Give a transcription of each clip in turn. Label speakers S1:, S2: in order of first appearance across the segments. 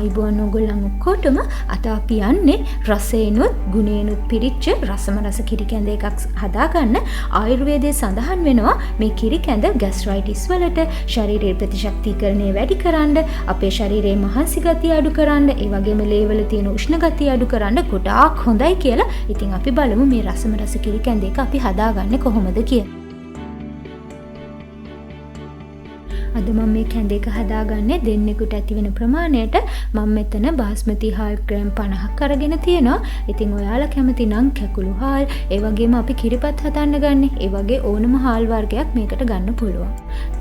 S1: ආයිබෝන් ඔයගොල්ලන් ඔක්කොටම අද අපි යන්නේ රසේනොත් ගුණේනොත් පිරිච්ච රසම රස කිරි කැඳ එකක් හදාගන්න. ආයුර්වේදයේ සඳහන් වෙනවා මේ කිරි කැඳ ગેස්ට්‍රයිටිස් වලට, ශරීරයේ ප්‍රතිශක්තිකරණය වැඩි කරන්න, අපේ ශරීරයේ මහන්සි ගතිය අඩු කරන්න, ඒ වගේම ලේ වල තියෙන උෂ්ණ ගතිය අඩු කරන්න ගොඩාක් හොඳයි කියලා. ඉතින් අපි බලමු මේ රසම රස කිරි කැඳ එක අපි හදාගන්නේ කොහොමද කියලා. අද මම මේ කැඳ එක හදාගන්නේ දෙන්නෙකුට ඇති වෙන ප්‍රමාණයට. මම මෙතන බාස්මති හාල් ග්‍රෑම් 50ක් අරගෙන තියෙනවා. ඉතින් ඔයාලා කැමති නම් කැකුළු හාල්, ඒ වගේම අපි කිරිපත් හදන්න ගන්නේ. ඒ වගේ ඕනම හාල් වර්ගයක් මේකට ගන්න පුළුවන්.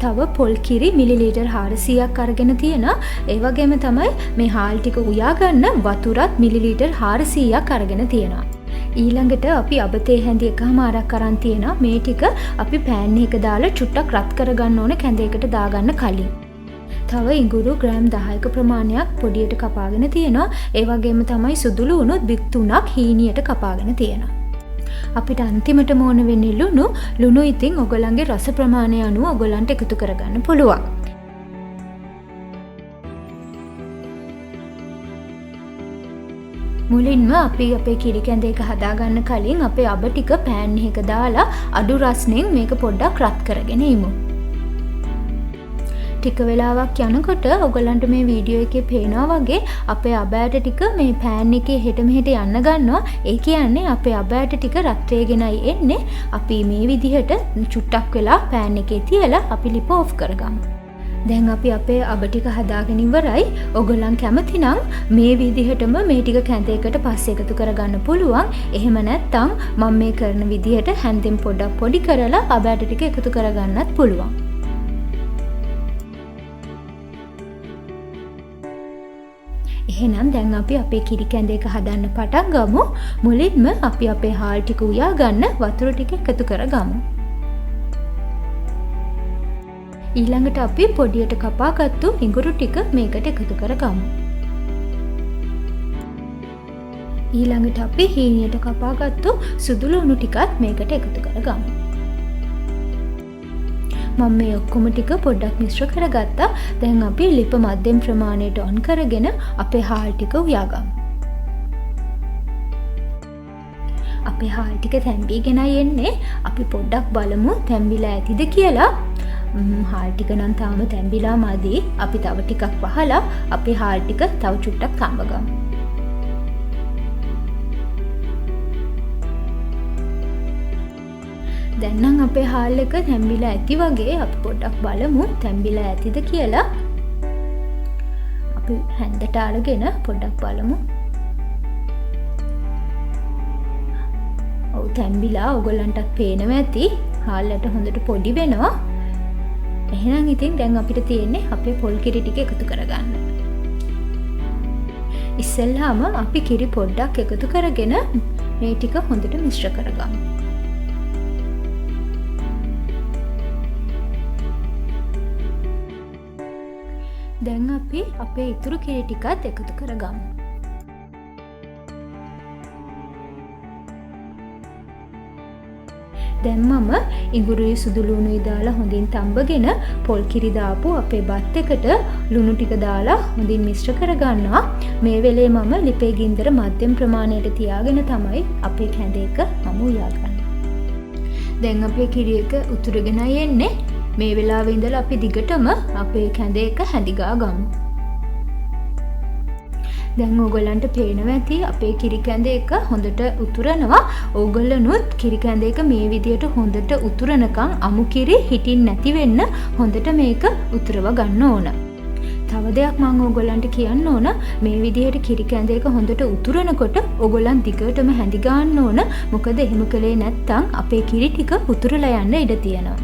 S1: තව පොල් කිරි මිලිලීටර් 400ක් අරගෙන තියෙනවා. ඒ වගේම තමයි මේ හාල් ටික උයා ගන්න වතුරත් මිලිලීටර් 400ක් අරගෙන තියෙනවා. ඊළඟට අපි අබතේ හැඳි එකමාරක් අරන් තියෙනවා. මේ ටික අපි පෑන් එක දාලා චුට්ටක් රත් කරගන්න ඕන කැඳයකට දාගන්න කලින්. තව ඉඟුරු ග්‍රෑම් 10ක ප්‍රමාණයක් පොඩියට කපාගෙන තියෙනවා. ඒ වගේම තමයි සුදු ලුණු බික් 3ක් හීනියට කපාගෙන තියෙනවා. අපිට අන්තිමටම ඕන වෙන්නේ ලුණු. ලුණු ඉතින් ඔයගොල්ලන්ගේ රස ප්‍රමාණය අනුව ඔයගොල්ලන්ට එකතු කරගන්න පුළුවන්. මුලින්ම අපි අපේ කිරි කැඳ එක හදාගන්න කලින් අපේ අබ ටික පෑන් එකක දාලා අඩු රස්නෙන් මේක පොඩ්ඩක් රත් කරගෙන ඉමු. ටික වෙලාවක් යනකොට ඔයගලන්ට මේ වීඩියෝ එකේ පේනවා වගේ අපේ අබ ඇට ටික මේ පෑන් එකේ හෙට මෙහෙට යන්න ගන්නවා. ඒ කියන්නේ අපේ අබ ඇට ටික රත් වෙගෙනයි එන්නේ. අපි මේ විදිහට චුට්ටක් වෙලා පෑන් එකේ තියලා අපි ලිප ඔෆ් කරගමු. දැන් අපි අපේ අබ ටික හදාගෙන ඉවරයි. ඔයගොල්ලන් කැමති නම් මේ විදිහටම මේ ටික කැඳයකට පස්සේ එකතු කරගන්න පුළුවන්. එහෙම නැත්නම් මම මේ කරන විදිහට හැන්දෙන් පොඩක් පොඩි කරලා අබ ඇට ටික එකතු කරගන්නත් පුළුවන්. එහෙනම් දැන් අපි අපේ කිරි කැඳ එක හදන්න පටන් ගමු. මුලින්ම අපි අපේ හාල් ටික උයා ගන්න වතුර ටික එකතු කරගමු. ඊළඟට අපි පොඩියට කපාගත්තු ඉඟුරු ටික මේකට එකතු කරගමු. ඊළඟට අපි හීනියට කපාගත්තු සුදු ලුණු ටිකත් මේකට එකතු කරගමු. මම මේ ඔක්කොම ටික පොඩ්ඩක් මිශ්‍ර කරගත්තා. දැන් අපි ලිප මධ්‍යම ප්‍රමාණයට ඔන් කරගෙන අපේ හාල් ටික උයාගමු. අපේ හාල් ටික තැම්බීගෙනයි එන්නේ. අපි පොඩ්ඩක් බලමු තැම්බිලා ඇතිද කියලා. හාල් ටික නම් තාම තැම්බිලා මදි. අපි තව ටිකක් වහලා අපේ හාල් ටික තව චුට්ටක් තඹගමු. දැන් නම් අපේ හාල් එක තැම්බිලා ඇති වගේ. අපි පොඩ්ඩක් බලමු තැම්බිලා ඇතිද කියලා. අපි හැන්දට අරගෙන පොඩ්ඩක් බලමු. ඔව් තැම්බිලා ඔයගොල්ලන්ටත් පේනවා ඇති. හාල්ලට හොඳට පොඩි වෙනවා. එහෙනම් ඉතින් දැන් අපිට තියෙන්නේ අපේ පොල් කිරි ටික එකතු කරගන්න. ඉස්සෙල්ලාම අපි කිරි පොඩ්ඩක් එකතු කරගෙන මේ ටික හොඳට මිශ්‍ර කරගමු. දැන් අපි අපේ ඉතුරු කිරි ටිකත් එකතු කරගමු. දැන් මම ඉඟුරුයි සුදු ලුණුයි දාලා හොඳින් තඹගෙන පොල් කිරි දාපු අපේ බත් එකට ලුණු ටික දාලා හොඳින් මිශ්‍ර කරගන්නවා. මේ වෙලේ මම ලිපේ ගින්දර මධ්‍යම ප්‍රමාණයට තියාගෙන තමයි අපේ කැඳ එක මම උයාගන්නේ. දැන් අපේ කිරි එක උතුරගෙනයි එන්නේ. මේ වෙලාවේ ඉඳලා අපි දිගටම අපේ කැඳ එක හැදිගා ගමු. දැන් ඕගොල්ලන්ට පේනවා ඇති අපේ කිරි කැඳ එක හොඳට උතුරනවා. ඕගොල්ලනුත් කිරි කැඳ එක මේ විදියට හොඳට උතුරනකම් අමු කිරි හිටින් නැති වෙන්න හොඳට මේක උතුරව ගන්න ඕන. තව දෙයක් මම ඕගොල්ලන්ට කියන්න ඕන. මේ විදියට කිරි කැඳ එක හොඳට උතුරනකොට ඕගොල්ලන් දිගටම හැඳි ගන්න ඕන. මොකද එහෙම කළේ නැත්නම් අපේ කිරි ටික උතුරලා යන්න ඉඩ තියෙනවා.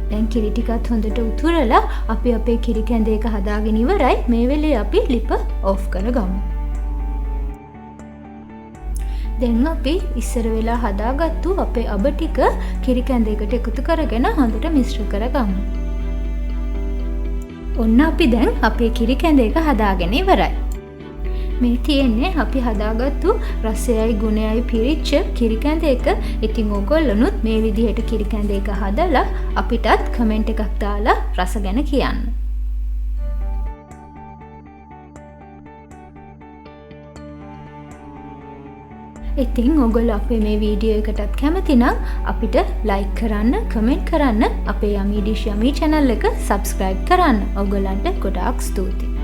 S1: දැන් කිරි ටිකත් හොඳට උතුරලා අපි අපේ කිරි කැඳ එක හදාගෙන ඉවරයි. මේ වෙලේ අපි ලිප ඔෆ් කරගමු. දැන් අපි ඉස්සර වෙලා හදාගත්තු අපේ අබ ටික කිරි කැඳ එකට එකතු කරගෙන හොඳට මිශ්‍ර කරගමු. ඔන්න අපි දැන් අපේ කිරි කැඳ එක හදාගෙන ඉවරයි. මේ තියෙන්නේ අපි හදාගත්තු රසයයි ගුණයයි පිරිච්ච කිරි කැඳ එක. ඉතින් ඔයගොල්ලොනුත් මේ විදිහට කිරි කැඳ එක හදලා අපිටත් කමෙන්ට් එකක් දාලා රස ගැන කියන්න. ඉතින් ඔගොල්ලෝ අපේ මේ වීඩියෝ එකටත් කැමති නම් අපිට ලයික් කරන්න, කමෙන්ට් කරන්න, අපේ යමී ඩිෂ් යමී channel එක subscribe කරන්න. ඔයගොල්ලන්ට ගොඩාක් ස්තුතියි.